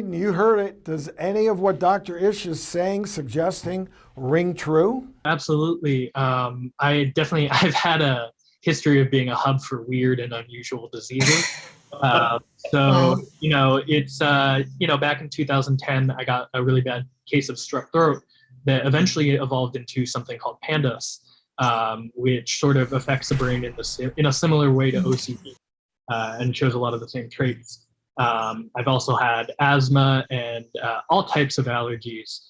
Aidan, you heard it. Does any of what Dr. Ish is saying, suggesting, ring true? Absolutely. I've had a history of being a hub for weird and unusual diseases. Wow. Back in 2010, I got a really bad case of strep throat that eventually evolved into something called PANDAS, which sort of affects the brain in a similar way to OCD, and shows a lot of the same traits. I've also had asthma and all types of allergies.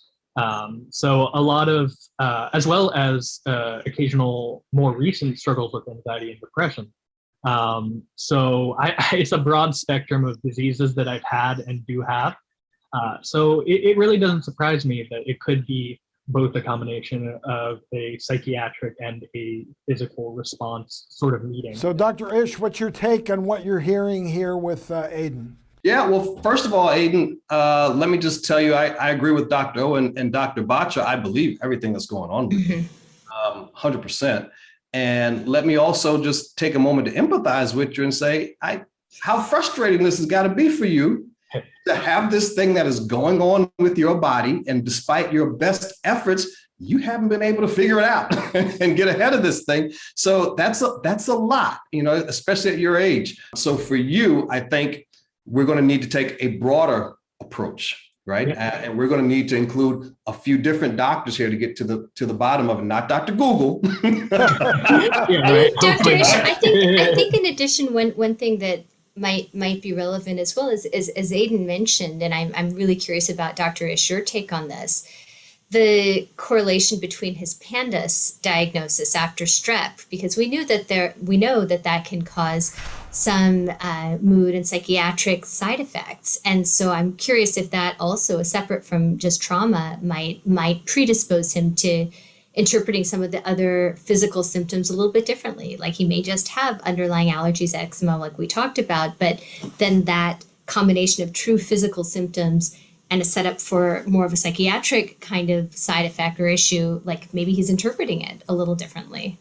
So a lot of, as well as occasional more recent struggles with anxiety and depression. It's a broad spectrum of diseases that I've had and do have. So it really doesn't surprise me that it could be both a combination of a psychiatric and a physical response sort of meeting. So Dr. Ish, what's your take on what you're hearing here with Aidan? Yeah, well, first of all, Aidan, let me just tell you, I agree with Dr. O and Dr. Batra. I believe everything that's going on with you, 100%. And let me also just take a moment to empathize with you and say, how frustrating this has got to be for you to have this thing that is going on with your body. And despite your best efforts, you haven't been able to figure it out and get ahead of this thing. So that's a lot, especially at your age. So for you, I think we're going to need to take a broader approach, right? Yeah. And we're going to need to include a few different doctors here to get to the bottom of it, not Dr. Google. Yeah, right. Dr. Ish, I think in addition, one thing that might be relevant as well as Aidan mentioned, and I'm really curious about Dr. Ish, your take on this, the correlation between his PANDAS diagnosis after strep, because we know that can cause some mood and psychiatric side effects. And so I'm curious if that also, separate from just trauma, might predispose him to interpreting some of the other physical symptoms a little bit differently. Like he may just have underlying allergies, eczema, like we talked about, but then that combination of true physical symptoms and a setup for more of a psychiatric kind of side effect or issue, like maybe he's interpreting it a little differently.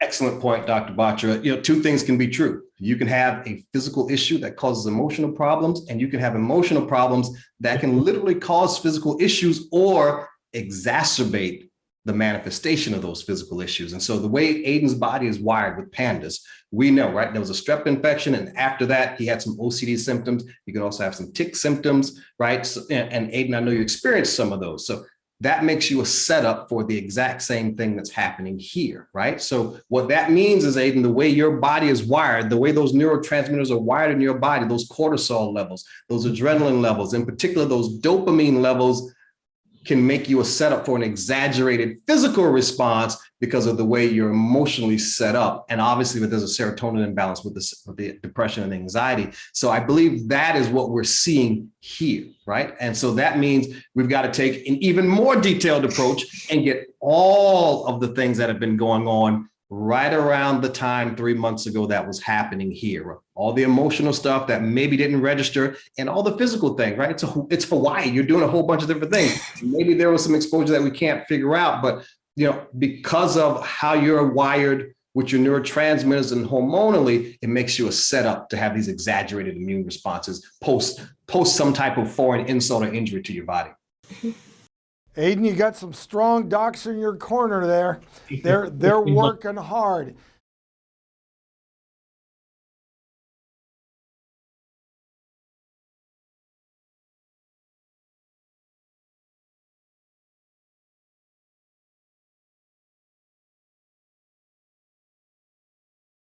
Excellent point, Dr. Batra. Two things can be true. You can have a physical issue that causes emotional problems, and you can have emotional problems that can literally cause physical issues or exacerbate the manifestation of those physical issues. And so the way Aidan's body is wired with PANDAS, we know, right? There was a strep infection, and after that, he had some OCD symptoms. You could also have some tic symptoms, right? So, and Aidan, I know you experienced some of those. So that makes you a setup for the exact same thing that's happening here, right? So what that means is, Aidan, the way your body is wired, the way those neurotransmitters are wired in your body, those cortisol levels, those adrenaline levels, in particular, those dopamine levels, can make you a setup for an exaggerated physical response because of the way you're emotionally set up. And obviously, there's a serotonin imbalance with the depression and anxiety. So I believe that is what we're seeing here, right? And so that means we've got to take an even more detailed approach and get all of the things that have been going on right around the time 3 months ago that was happening here. All the emotional stuff that maybe didn't register and all the physical things, right? It's Hawaii. You're doing a whole bunch of different things. Maybe there was some exposure that we can't figure out, but because of how you're wired with your neurotransmitters and hormonally, it makes you a setup to have these exaggerated immune responses post some type of foreign insult or injury to your body. Aidan, you got some strong docs in your corner there. They're working hard.